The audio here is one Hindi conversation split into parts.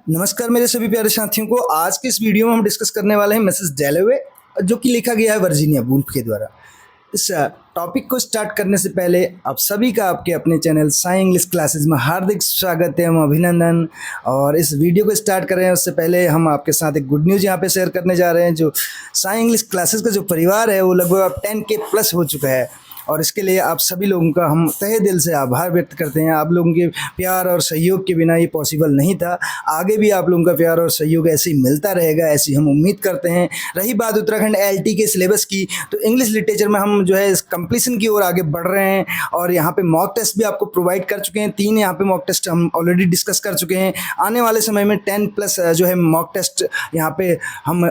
नमस्कार मेरे सभी प्यारे साथियों को। आज के इस वीडियो में हम डिस्कस करने वाले हैं मिसेस डैलोवे, जो कि लिखा गया है वर्जीनिया वुल्फ के द्वारा। इस टॉपिक को स्टार्ट करने से पहले आप सभी का आपके अपने चैनल साई इंग्लिश क्लासेस में हार्दिक स्वागत है एवं अभिनंदन। और इस वीडियो को स्टार्ट कर रहे हैं उससे पहले हम आपके साथ एक गुड न्यूज़ यहाँ पे शेयर करने जा रहे हैं। जो साई इंग्लिश क्लासेस का जो परिवार है वो लगभग अब 10K प्लस हो चुका है, और इसके लिए आप सभी लोगों का हम तहे दिल से आभार व्यक्त करते हैं। आप लोगों के प्यार और सहयोग के बिना ये पॉसिबल नहीं था। आगे भी आप लोगों का प्यार और सहयोग ऐसे ही मिलता रहेगा, ऐसी हम उम्मीद करते हैं। रही बात उत्तराखंड LT के सिलेबस की, तो इंग्लिश लिटरेचर में हम जो है इस कंप्लीशन की ओर आगे बढ़ रहे हैं, और यहाँ पे मॉक टेस्ट भी आपको प्रोवाइड कर चुके हैं। 3 यहाँ पे मॉक टेस्ट हम ऑलरेडी डिस्कस कर चुके हैं। आने वाले समय में 10+ जो है मॉक टेस्ट यहाँ पे हम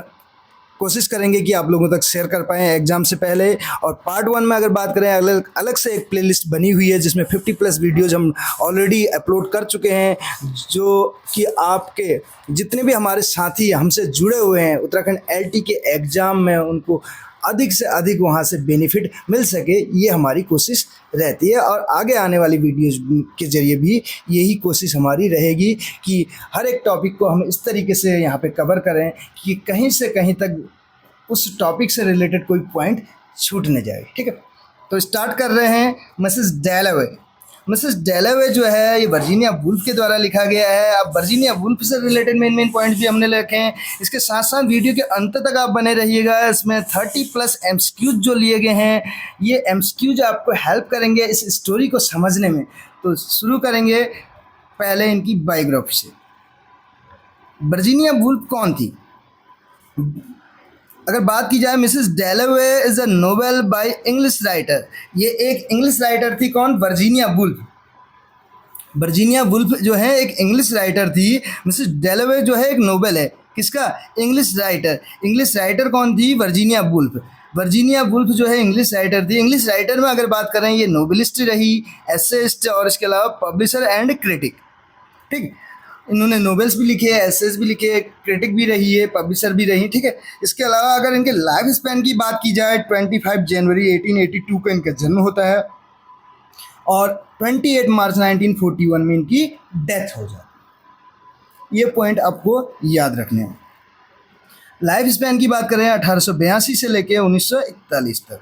कोशिश करेंगे कि आप लोगों तक शेयर कर पाएँ एग्ज़ाम से पहले। और पार्ट 1 में अगर बात करें, अलग अलग से एक प्लेलिस्ट बनी हुई है जिसमें 50+ वीडियोज़ हम ऑलरेडी अपलोड कर चुके हैं, जो कि आपके जितने भी हमारे साथी हमसे जुड़े हुए हैं उत्तराखंड LT के एग्ज़ाम में, उनको अधिक से अधिक वहाँ से बेनिफिट मिल सके, ये हमारी कोशिश रहती है। और आगे आने वाली वीडियोज़ के ज़रिए भी यही कोशिश हमारी रहेगी कि हर एक टॉपिक को हम इस तरीके से यहाँ पे कवर करें कि कहीं से कहीं तक उस टॉपिक से रिलेटेड कोई पॉइंट छूट न जाए। ठीक है, तो स्टार्ट कर रहे हैं। मिसेस डैलोवे जो है ये वर्जीनिया वुल्फ के द्वारा लिखा गया है। अब वर्जीनिया वुल्फ से रिलेटेड मेन पॉइंट्स भी हमने लिखे हैं। इसके साथ साथ वीडियो के अंत तक आप बने रहिएगा। इसमें 30+ MCQs जो लिए गए हैं, ये MCQs आपको हेल्प करेंगे इस स्टोरी को समझने में। तो शुरू करेंगे पहले इनकी बायोग्राफी से। वर्जीनिया वुल्फ कौन थी? अगर बात की जाए, Mrs डैलोवे is a novel by English writer. ये एक इंग्लिश राइटर थी। कौन? Virginia Woolf. वर्जीनिया वुल्फ जो है एक इंग्लिश राइटर थी। मिसेस डैलोवे जो है एक नोवेल है। किसका? English writer. इंग्लिश राइटर कौन थी? Virginia Woolf. वर्जीनिया वुल्फ जो है इंग्लिश राइटर थी। इंग्लिश राइटर में अगर बात करें, ये नोवेलिस्ट रही, एसेइस्ट, और इसके अलावा पब्लिशर एंड क्रिटिक। ठीक, इन्होंने नोवेल्स भी लिखे हैं, एसेज भी लिखे हैं, क्रिटिक भी रही है, पब्लिशर भी रही। ठीक है, इसके अलावा अगर इनके लाइफ स्पैन की बात की जाए, 25 जनवरी 1882 को इनका जन्म होता है और 28 मार्च 1941 में इनकी डेथ हो जाती है। ये पॉइंट आपको याद रखने हैं। लाइफ स्पैन की बात करें 1882 से लेकर 1941 तक।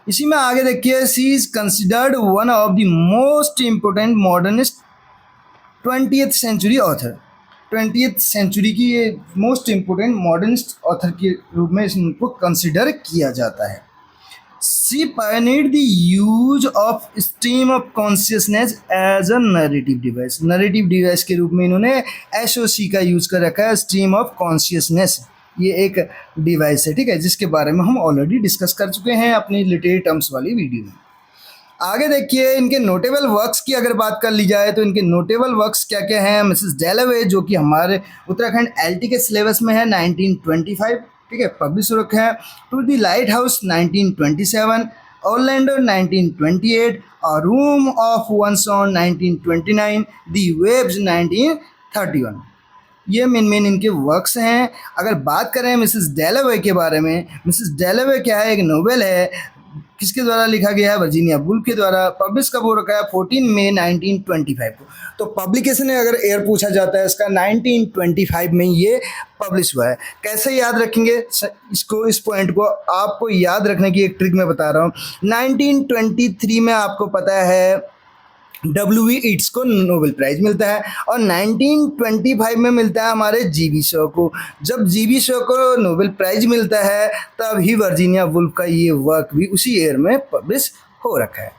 इसी में आगे देखिए, she is considered one of the most important modernist 20th century author. 20th century की ये मोस्ट इम्पोर्टेंट मॉडर्निस्ट ऑथर के रूप में इनको कंसिडर किया जाता है। She pioneered the use of stream of consciousness as a narrative device. Narrative device के रूप में इन्होंने SOC का यूज कर रखा है, स्ट्रीम ऑफ कॉन्शियसनेस। ये एक डिवाइस है, ठीक है, जिसके बारे में हम ऑलरेडी डिस्कस कर चुके हैं अपनी लिटरेरी टर्म्स वाली वीडियो में। आगे देखिए, इनके नोटेबल वर्क्स की अगर बात कर ली जाए तो इनके नोटेबल वर्क्स क्या क्या हैं। मिसेस डैलोवे जो कि हमारे उत्तराखंड LT के सिलेबस में है, 1925, ठीक है, पब्लिश हो रखा है। To the Lighthouse 1927, Orlando 1928, और Room of One's Own 1929, The Waves 1931। ये मेन इनके वर्क्स हैं। अगर बात करें मिसेस डैलोवे के बारे में, मिसेस डैलोवे क्या है? एक नोवेल है। किसके द्वारा लिखा गया है? वर्जीनिया वुल्फ के द्वारा। पब्लिश कब हो रखा है? 14 मई 1925 को। तो पब्लिकेशन अगर ईयर पूछा जाता है इसका, 1925 में ये पब्लिश हुआ है। कैसे याद रखेंगे इसको? इस पॉइंट को आपको याद रखने की एक ट्रिक मैं बता रहा हूँ। 1923 में आपको पता है W.E. ईट्स को नोबेल प्राइज़ मिलता है, और 1925 में मिलता है हमारे G.B. शॉ को। जब G.B. शॉ को नोबेल प्राइज़ मिलता है, तब ही वर्जीनिया वुल्फ का ये वर्क भी उसी ईयर में पब्लिश हो रखा है।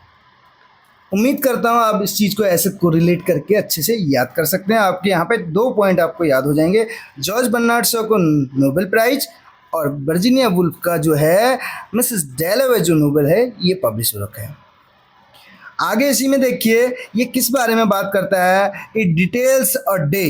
उम्मीद करता हूँ आप इस चीज़ को ऐसे कोरिलेट करके अच्छे से याद कर सकते हैं। आपके यहाँ पे 2 पॉइंट आपको याद हो जाएंगे। जॉर्ज बर्नार्ड शॉ को नोबेल प्राइज़, और वर्जीनिया वुल्फ का जो है मिसेस डैलोवे जो नोबेल है, ये पब्लिश हो रखा है। आगे इसी में देखिए, ये किस बारे में बात करता है? It details a day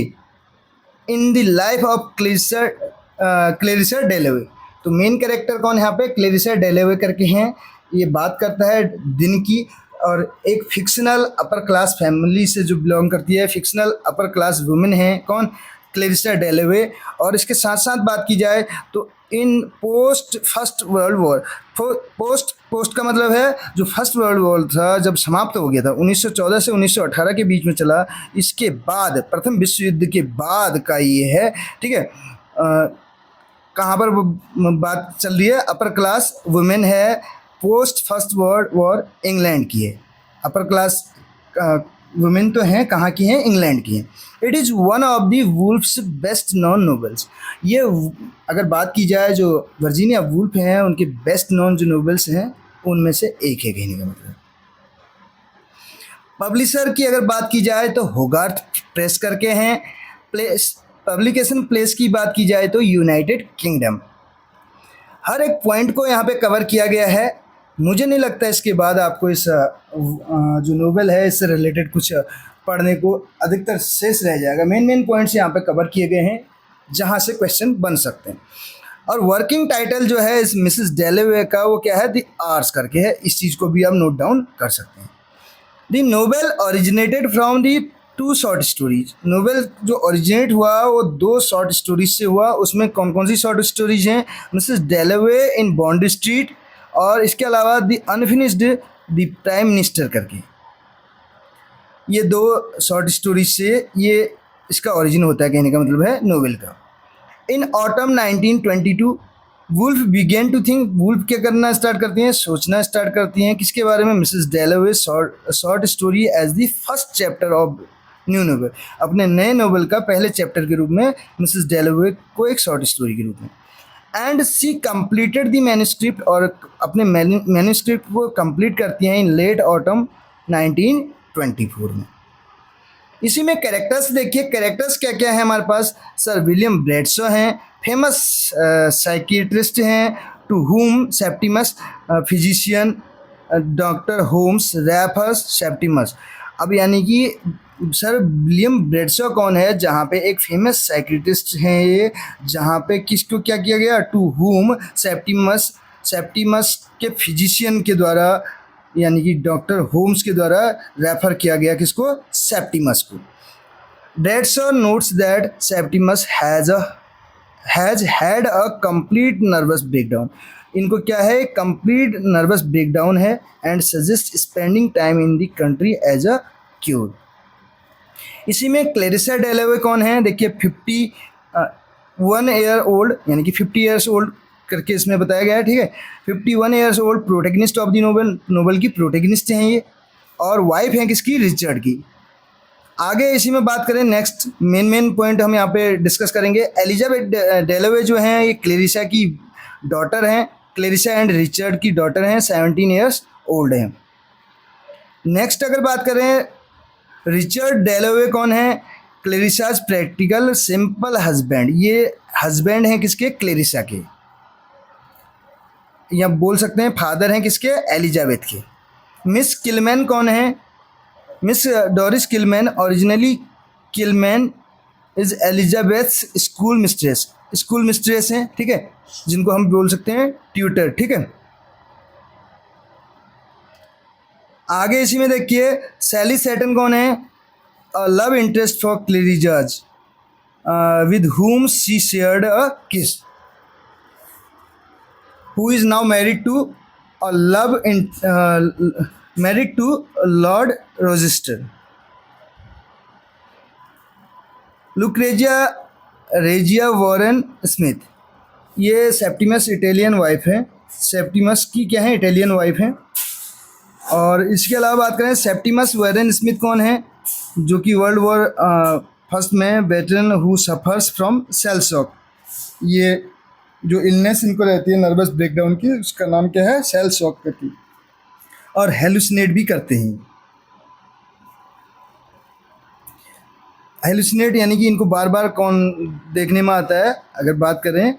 in the life of Clarissa डैलोवे। तो मेन कैरेक्टर कौन है यहाँ पे? क्लेरिसा डैलोवे करके हैं। ये बात करता है दिन की, और एक फिक्शनल अपर क्लास फैमिली से जो बिलोंग करती है, फिक्शनल अपर क्लास वुमेन है। कौन? Clarissa Dalloway. और इसके साथ साथ बात की जाए तो in post first world war, post का मतलब है जो फर्स्ट वर्ल्ड वॉर था जब समाप्त हो गया था 1914 से 1918 के बीच में चला, इसके बाद प्रथम विश्व युद्ध के बाद का ये है, ठीक है। कहाँ पर बात चल रही है, अपर क्लास वुमेन है, post first world war England की है। अपर क्लास वुमेन तो हैं, कहाँ की हैं, इंग्लैंड की हैं। It is one of the wolves best non novels. ये अगर बात की जाए जो वर्जीनिया वुल्फ हैं उनके बेस्ट नॉन जो नोवेल्स हैं उनमें से एक है, कहने का मतलब। पब्लिशर की अगर बात की जाए तो होगार्थ प्रेस करके हैं। प्लेस पब्लिकेशन प्लेस की बात की जाए तो यूनाइटेड किंगडम। हर एक पॉइंट को यहाँ पे कवर किया गया है। मुझे नहीं लगता इसके बाद आपको इस जो नोवेल है इससे रिलेटेड कुछ पढ़ने को अधिकतर शेष रह जाएगा। मेन पॉइंट्स यहाँ पे कवर किए गए हैं जहाँ से क्वेश्चन बन सकते हैं। और वर्किंग टाइटल जो है इस मिसेस डेलेवे का वो क्या है, द आर्स करके है। इस चीज़ को भी आप नोट डाउन कर सकते हैं। The novel originated from the 2 short stories. Novel जो ओरिजिनेट हुआ वो 2 शॉर्ट स्टोरीज से हुआ। उसमें कौन कौन सी शॉर्ट स्टोरीज हैं, मिसेस डेलेवे इन बॉन्ड स्ट्रीट, और इसके अलावा the unfinished the prime minister करके। ये 2 शॉर्ट स्टोरीज से ये इसका ओरिजिन होता है, कहने का मतलब है नोवेल का। In autumn 1922 Woolf began to think. Woolf क्या करना स्टार्ट करती हैं, सोचना स्टार्ट करती हैं किसके बारे में, Mrs Dalloway short story as the first chapter of new novel. अपने नए नोवेल का पहले चैप्टर के रूप में मिसेस डेलेवे को एक शॉर्ट स्टोरी के रूप में। And she completed the manuscript, और अपने मैन्यूस्क्रिप्ट को कंप्लीट करती हैं इन लेट ऑटम 1924 में। इसी में कैरेक्टर्स देखिए, कैरेक्टर्स क्या क्या है हमारे पास। सर विलियम ब्रैडशॉ हैं, फेमस साइकियाट्रिस्ट हैं, to whom Septimus physician, doctor Holmes, refers, Septimus. अब यानी कि सर विलियम ब्रैडशॉ कौन है, जहाँ पे एक फेमस साइकियाट्रिस्ट हैं ये, जहाँ पे किसको क्या किया गया, टू हुम सेप्टिमस, सेप्टिमस के फिजिशियन के द्वारा यानी कि डॉक्टर होम्स के द्वारा रेफर किया गया किसको, सेप्टिमस को। Bradshaw notes that Septimus has had a complete nervous breakdown. इनको क्या है, कंप्लीट नर्वस ब्रेकडाउन है, and suggest spending time in the country as a cure. इसी में क्लेरिसा डेलेवे कौन है, देखिए 51 ईयर ओल्ड यानी कि 50 ईयर्स ओल्ड करके इसमें बताया गया है, ठीक है। 51 years old, protagonist of the novel, novel की प्रोटेगनिस्ट हैं ये, और वाइफ हैं किसकी, रिचर्ड की। आगे इसी में बात करें, नेक्स्ट मेन पॉइंट हम यहाँ पे डिस्कस करेंगे। एलिजाबेथ डेलेवे जो हैं ये क्लेरिसा की डॉटर हैं, क्लेरिसा एंड रिचर्ड की डॉटर हैं, 17 ईयर्स ओल्ड हैं। नेक्स्ट अगर बात करें, रिचर्ड डेलेवे कौन है, क्लेरिसाज प्रैक्टिकल सिंपल हस्बैंड। ये हस्बैंड हैं किसके, क्लेरिसा के, या बोल सकते हैं फादर हैं किसके, एलिजाबेथ के। मिस किलमैन कौन है, Miss Doris Kilman, originally Kilman is Elizabeth's school mistress हैं, ठीक है, जिनको हम बोल सकते हैं ट्यूटर, ठीक है। आगे इसी में देखिए, सैली सेटन कौन है, love interest for Clarissa's with whom she shared a kiss, who is now married to Lord Rochester. Rezia Warren Smith, ये सेप्टिमस इटालियन वाइफ है, सेप्टिमस की क्या है, इटालियन वाइफ है। और इसके अलावा बात करें, सेप्टिमस वॉरेन स्मिथ कौन है, जो कि वर्ल्ड वॉर फर्स्ट में veteran who suffers from shell shock. ये जो इलनेस इनको रहती है नर्वस ब्रेकडाउन की, उसका नाम क्या है, सेल शॉक करके, और हेलुसिनेट भी करते हैं। हेलुसिनेट यानी कि इनको बार बार कौन देखने में आता है, अगर बात करें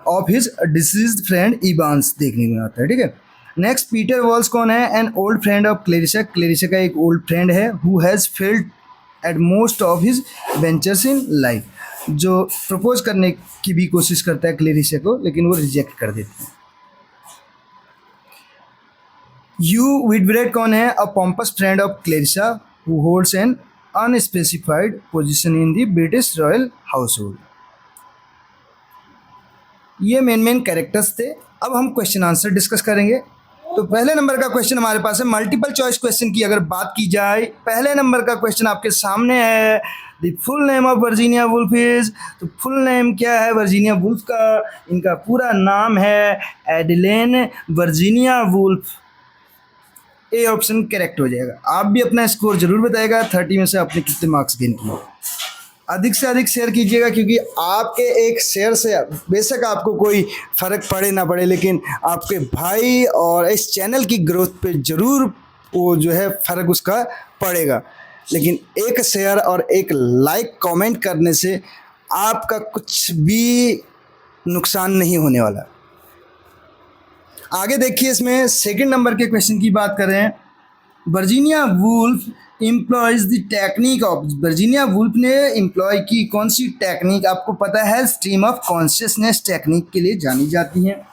of his deceased friend Evans देखने में आता है, ठीक है। नेक्स्ट पीटर वॉल्स कौन है, an old friend of Clarissa, Clarissa का एक ओल्ड फ्रेंड है, who has failed at most of his ventures in life, जो प्रपोज करने की भी कोशिश करता है क्लेरिसा को, लेकिन वो रिजेक्ट कर देते हैं। यू विटब्रेड कौन है, a pompous friend of Clarissa who holds an unspecified position in the British royal household. ये मेन कैरेक्टर्स थे। अब हम क्वेश्चन आंसर डिस्कस करेंगे। तो पहले नंबर का क्वेश्चन हमारे पास है, मल्टीपल चॉइस क्वेश्चन की अगर बात की जाए, पहले नंबर का क्वेश्चन आपके सामने है, the full name of Virginia Woolf is. तो फुल नेम क्या है वर्जीनिया वुल्फ का? इनका पूरा नाम है Adeline Virginia Woolf. A option correct हो जाएगा। आप भी अपना स्कोर जरूर बताएगा, 30 में से आपने कितने मार्क्स गेन किए। अधिक से अधिक शेयर कीजिएगा, क्योंकि आपके एक शेयर से बेशक आपको कोई फ़र्क पड़े ना पड़े, लेकिन आपके भाई और इस चैनल की ग्रोथ पे ज़रूर वो जो है फ़र्क उसका पड़ेगा। लेकिन एक शेयर और एक लाइक कमेंट करने से आपका कुछ भी नुकसान नहीं होने वाला। आगे देखिए, इसमें सेकंड नंबर के क्वेश्चन की बात करें, Virginia wolf employees the technique of. Virginia wolf ने एम्प्लॉय की कौन सी टेक्निक? आपको पता है स्ट्रीम ऑफ कॉन्शियसनेस टेक्निक के लिए जानी जाती है।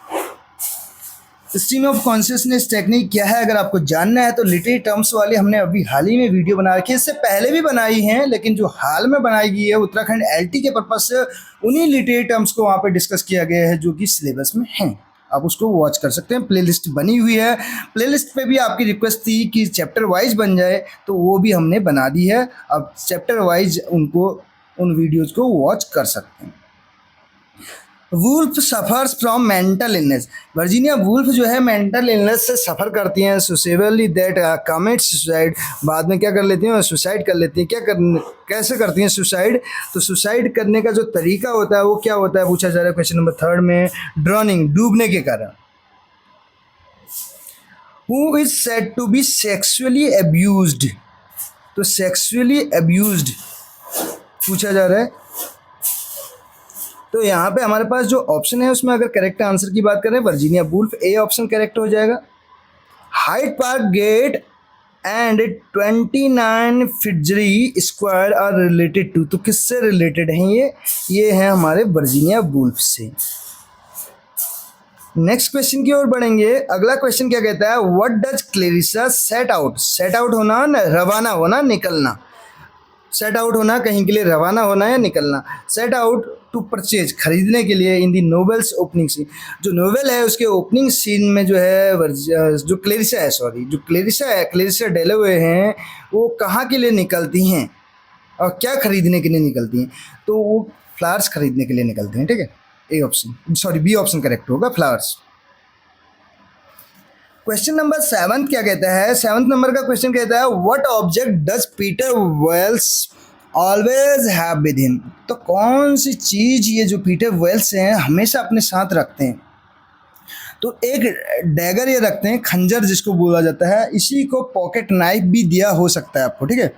स्ट्रीम ऑफ कॉन्शियसनेस टेक्निक क्या है अगर आपको जानना है तो लिटरेरी टर्म्स वाले हमने अभी हाल ही में वीडियो बना रखी है। इससे पहले भी बनाई हैं, लेकिन जो हाल में बनाई गई है उत्तराखंड एलटी के पर्पज से उन्हीं लिटरेरी टर्म्स को वहाँ पे डिस्कस किया गया है जो कि सिलेबस में हैं। आप उसको वॉच कर सकते हैं, प्लेलिस्ट बनी हुई है। प्लेलिस्ट पे भी आपकी रिक्वेस्ट थी कि चैप्टर वाइज बन जाए, तो वो भी हमने बना दी है। अब चैप्टर वाइज उन वीडियोज़ को वॉच कर सकते हैं। Woolf suffers from mental illness. Virginia Woolf जो है मेंटल इलनेस से सफ़र करती हैं। So severely that commits suicide. बाद में क्या कर लेती हैं? सुसाइड कर लेती हैं। कैसे करती हैं सुसाइड? तो सुसाइड करने का जो तरीका होता है वो क्या होता है, पूछा जा रहा है क्वेश्चन नंबर 3 में। ड्रॉनिंग, डूबने के कारण। Who is said to be sexually abused. तो सेक्सुअली अब्यूज्ड पूछा जा रहा है। तो यहाँ पे हमारे पास जो ऑप्शन है उसमें अगर करेक्ट आंसर की बात करें Virginia Woolf, A option correct हो जाएगा। Hyde Park Gate and 29 Fitzroy Square are related to. तो किससे रिलेटेड हैं ये हैं हमारे वर्जीनिया वुल्फ से। नेक्स्ट क्वेश्चन की ओर बढ़ेंगे। अगला क्वेश्चन क्या कहता है, what does Clarissa set out. Set out होना, रवाना होना, निकलना। सेट आउट होना, कहीं के लिए रवाना होना या निकलना। सेट आउट टू परचेज, खरीदने के लिए। इन दी नोवेल्स ओपनिंग सीन, जो नोवेल है उसके ओपनिंग सीन में जो है जो क्लेरिसा डेलावे हैं, वो कहाँ के लिए निकलती हैं और क्या खरीदने के लिए निकलती हैं? तो वो फ्लावर्स खरीदने के लिए निकलते हैं। ठीक है, A option, sorry B option correct होगा, फ्लावर्स। क्वेश्चन नंबर 7 क्या कहता है? 7th नंबर का क्वेश्चन कहता है, what object does Peter Walsh always have with him. तो कौन सी चीज़ ये जो पीटर वेल्स हैं हमेशा अपने साथ रखते हैं? तो एक डैगर ये रखते हैं, खंजर जिसको बोला जाता है। इसी को पॉकेट नाइफ भी दिया हो सकता है आपको। ठीक है,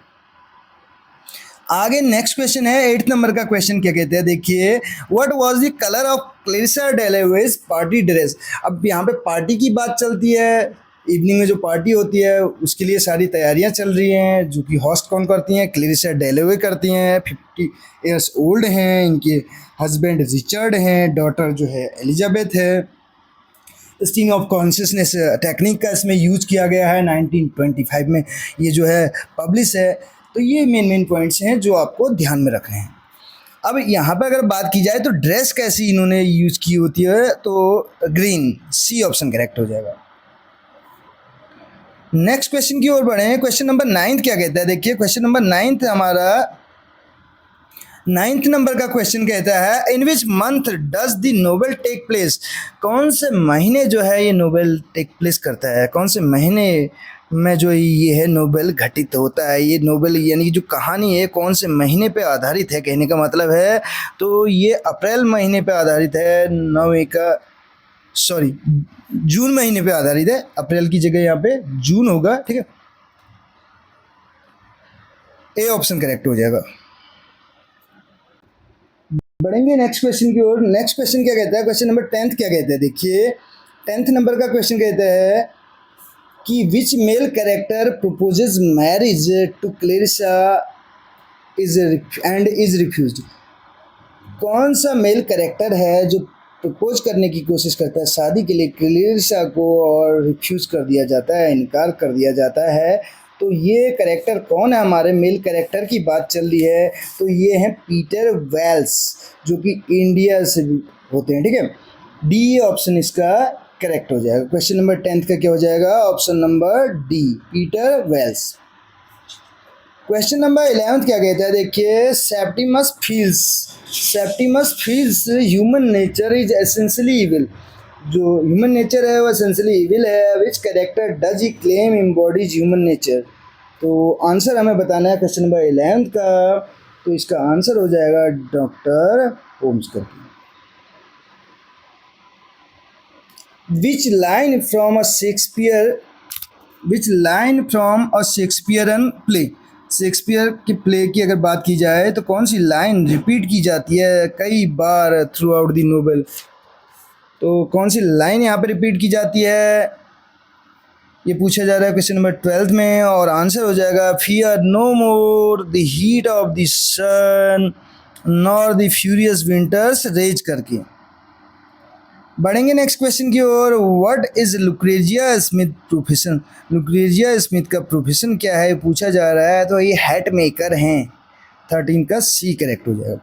आगे नेक्स्ट क्वेश्चन है 8th नंबर का क्वेश्चन क्या कहते हैं, देखिए। What was the colour of Clarissa Dalloway's party dress. अब यहाँ पे पार्टी की बात चलती है, इवनिंग में जो पार्टी होती है उसके लिए सारी तैयारियां चल रही हैं, जो कि होस्ट कौन करती हैं? क्लेरिसा डेलावे करती हैं। 50 ईयर्स ओल्ड हैं, इनके हस्बैंड रिचर्ड हैं, डॉटर जो है एलिजाबेथ है। स्ट्रीम ऑफ कॉन्शियसनेस टेक्निक का इसमें यूज किया गया है, 1925 में ये जो है पब्लिश है। तो ये मेन पॉइंट्स हैं जो आपको ध्यान में रखने हैं। अब यहाँ पे अगर बात की जाए तो ड्रेस कैसी इन्होंने यूज की होती है, तो ग्रीन, सी ऑप्शन करेक्ट हो जाएगा। नेक्स्ट क्वेश्चन की ओर बढ़े। क्वेश्चन नंबर 9 क्या कहता है, देखिए। क्वेश्चन नंबर 9 हमारा 9th नंबर का क्वेश्चन कहता है, in which month does the novel take place. कौन से महीने जो है ये नोवेल टेक प्लेस करता है? कौन से महीने में जो ये है नोवेल घटित होता है? ये नोवेल यानी कि जो कहानी है कौन से महीने पे आधारित है, कहने का मतलब है। तो ये अप्रैल महीने पे आधारित है, जून महीने पे आधारित है। अप्रैल की जगह यहाँ पे जून होगा। ठीक है, ए ऑप्शन करेक्ट हो जाएगा। बढ़ेंगे नेक्स्ट क्वेश्चन की ओर। नेक्स्ट क्वेश्चन क्या कहता है, क्वेश्चन नंबर 10 क्या कहता है, देखिए। 10th नंबर का क्वेश्चन कहता है कि which male character proposes marriage to Clarissa is refused. कौन सा मेल कैरेक्टर है जो प्रपोज करने की कोशिश करता है शादी के लिए क्लेरिसा को, और रिफ्यूज कर दिया जाता है, इनकार कर दिया जाता है? तो तो ये करेक्टर कौन है, हमारे मेल करेक्टर की बात चल रही है, तो ये हैं पीटर वेल्स, जो कि इंडिया से होते हैं, ठीक है। डी ऑप्शन इसका करेक्ट हो जाएगा। क्वेश्चन नंबर 10 का क्या हो जाएगा, option number D, Peter Walsh. Question number 11 क्या कहता है, देखिए, Septimus feels human nature is essentially evil. जो ह्यूमन नेचर है वो एसेंशियली इविल है। Which character does he claim embodies human nature. तो आंसर हमें बताना है क्वेश्चन नंबर 11 का, तो इसका आंसर हो जाएगा डॉक्टर होम्स करके। Which line from a Shakespearean play, Shakespeare के प्ले की अगर बात की जाए तो कौन सी लाइन रिपीट की जाती है कई बार थ्रू आउट द नोवेल, तो कौन सी लाइन यहाँ पे रिपीट की जाती है, ये पूछा जा रहा है क्वेश्चन नंबर 12 में। और आंसर हो जाएगा, fear no more the heat of the sun nor the furious winter's rage करके। बढ़ेंगे नेक्स्ट क्वेश्चन की ओर। What is Lucrezia Smith profession, Lucrezia Smith का प्रोफेशन क्या है पूछा जा रहा है, तो ये हैट मेकर हैं। 13 का सी करेक्ट हो जाएगा।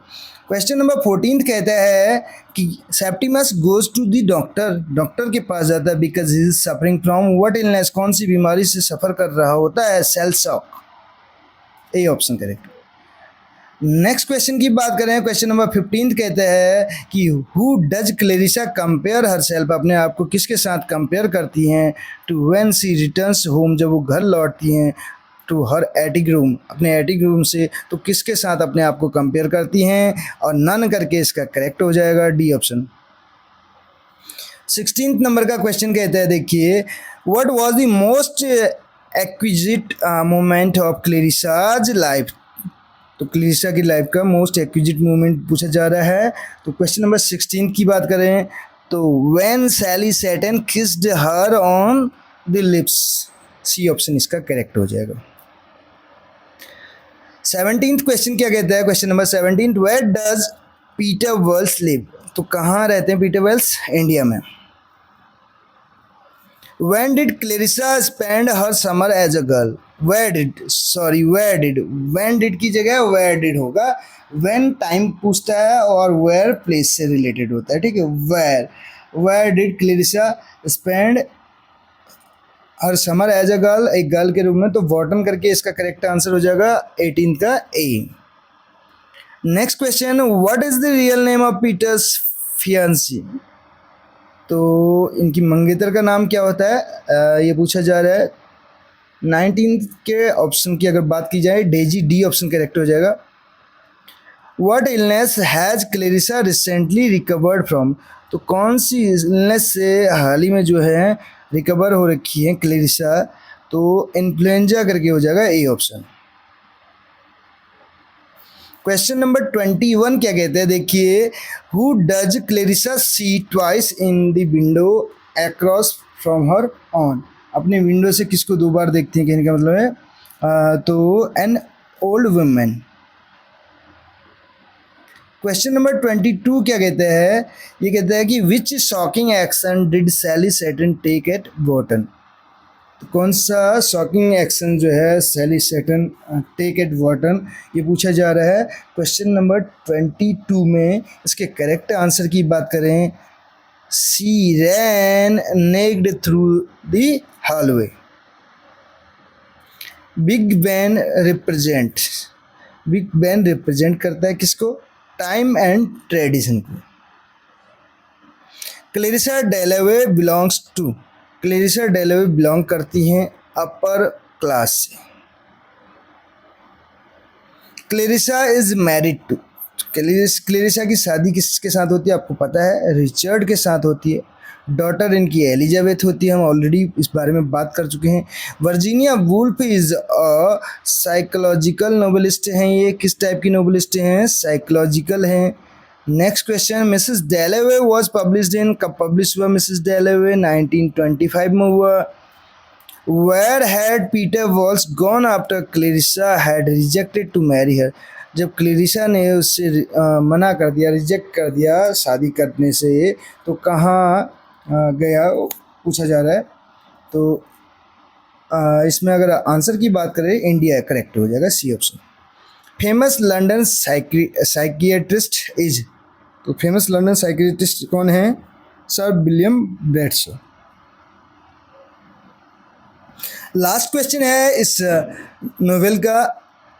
क्वेश्चन नंबर 14 कहता है कि Septimus goes to the doctor, doctor के पास जाता है because he is suffering from what illness, कौन सी बीमारी से सफ़र कर रहा होता है, shell shock. A option correct. Next question की बात करें, क्वेश्चन नंबर 15 कहते हैं कि who does Clarissa compare herself, अपने आप को किसके साथ कंपेयर करती हैं, to when she returns home, जब वो घर लौटती हैं, टू हर एटिक रूम, अपने एटिक रूम से, तो किसके साथ अपने आप को कंपेयर करती हैं, और नन करके इसका करेक्ट हो जाएगा डी ऑप्शन। 16 नंबर का क्वेश्चन कहता है, देखिए, what was the most exquisite moment of Clarissa's life, तो क्लेरिसा की लाइफ का मोस्ट एक्विजिट मोमेंट पूछा जा रहा है। तो क्वेश्चन नंबर 16 की बात करें तो when Sally sat and kissed her on the lips, C option इसका करेक्ट हो जाएगा। 17th क्वेश्चन क्या कहता है, question number 17, where does Peter Walsh live, तो कहाँ रहते हैं पीटर वेल्स, इंडिया में। When did Clarissa spend her summer as a girl? When did की जगह where did होगा, when टाइम पूछता है और where प्लेस से रिलेटेड होता है, ठीक है। where did Clarissa spend her summer as a girl, एक गर्ल के रूप में, तो वॉटन करके इसका करेक्ट आंसर हो जाएगा 18 का A. Next question, what is the real name of Peter's fiancee, तो इनकी मंगेतर का नाम क्या होता है, ये पूछा जा रहा है। 19 के ऑप्शन की अगर बात की जाए, डेजी, डी ऑप्शन करेक्ट हो जाएगा। What illness has Clarissa recently recovered from, तो कौन सी इलनेस से हाल ही में जो है रिकवर हो रखी है क्लेरिसा, तो इन्फ्लुएंजा करके हो जाएगा ए ऑप्शन। क्वेश्चन नंबर 21 क्या कहते हैं, देखिए, who does Clarissa see twice in the window across from her on, अपने विंडो से किसको 2 बार देखती हैं, कहने का मतलब है तो an old women. Question number 22 क्या कहते हैं, ये कहते हैं कि which shocking action did Sally Seton take at Bourton, तो कौन सा शॉकिंग एक्शन जो है Sally Seton take at Bourton, ये पूछा जा रहा है क्वेश्चन नंबर 22 में। इसके करेक्ट आंसर की बात करें, she ran naked through the hallway. Big Ben represent करता है किसको, टाइम एंड ट्रेडिशन को। क्लेरिसा डेलावे बिलोंग करती हैं अपर क्लास से। Clarissa is married to, Clarissa की शादी किसके साथ होती है आपको पता है, रिचर्ड के साथ होती है। डॉटर इनकी एलिजाबेथ होती है, हम ऑलरेडी इस बारे में बात कर चुके हैं। Virginia Woolf is a psychological novelist हैं, ये किस टाइप की नोवेलिस्ट हैं, साइकोलॉजिकल हैं। Next question, Mrs Dalloway was published in, कब पब्लिश हुआ मिसेस डेलावे, 1925 में हुआ। Where had Peter Walsh gone after Clarissa had rejected to marry her, जब क्लेरिसा ने उससे मना कर दिया, रिजेक्ट कर दिया शादी करने से, तो कहाँ गया पूछा जा रहा है। तो इसमें अगर आंसर की बात करें इंडिया करेक्ट हो जाएगा, C option. Famous London psychiatrist is, तो फेमस लंदन साइकियाट्रिस्ट कौन है? Sir William Bradshaw. Last question है इस नोवेल का,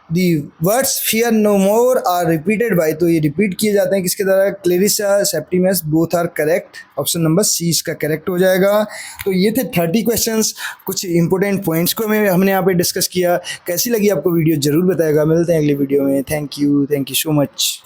the words fear no more are repeated by, तो ये रिपीट किए जाते हैं किसके द्वारा? Clarissa Septimus, both are correct, option number C इसका करेक्ट हो जाएगा। तो ये थे 30 क्वेश्चंस, कुछ इंपॉर्टेंट पॉइंट्स को हमने यहाँ पे डिस्कस किया। कैसी लगी आपको वीडियो ज़रूर बताएगा। मिलते हैं अगली वीडियो में। Thank you so much.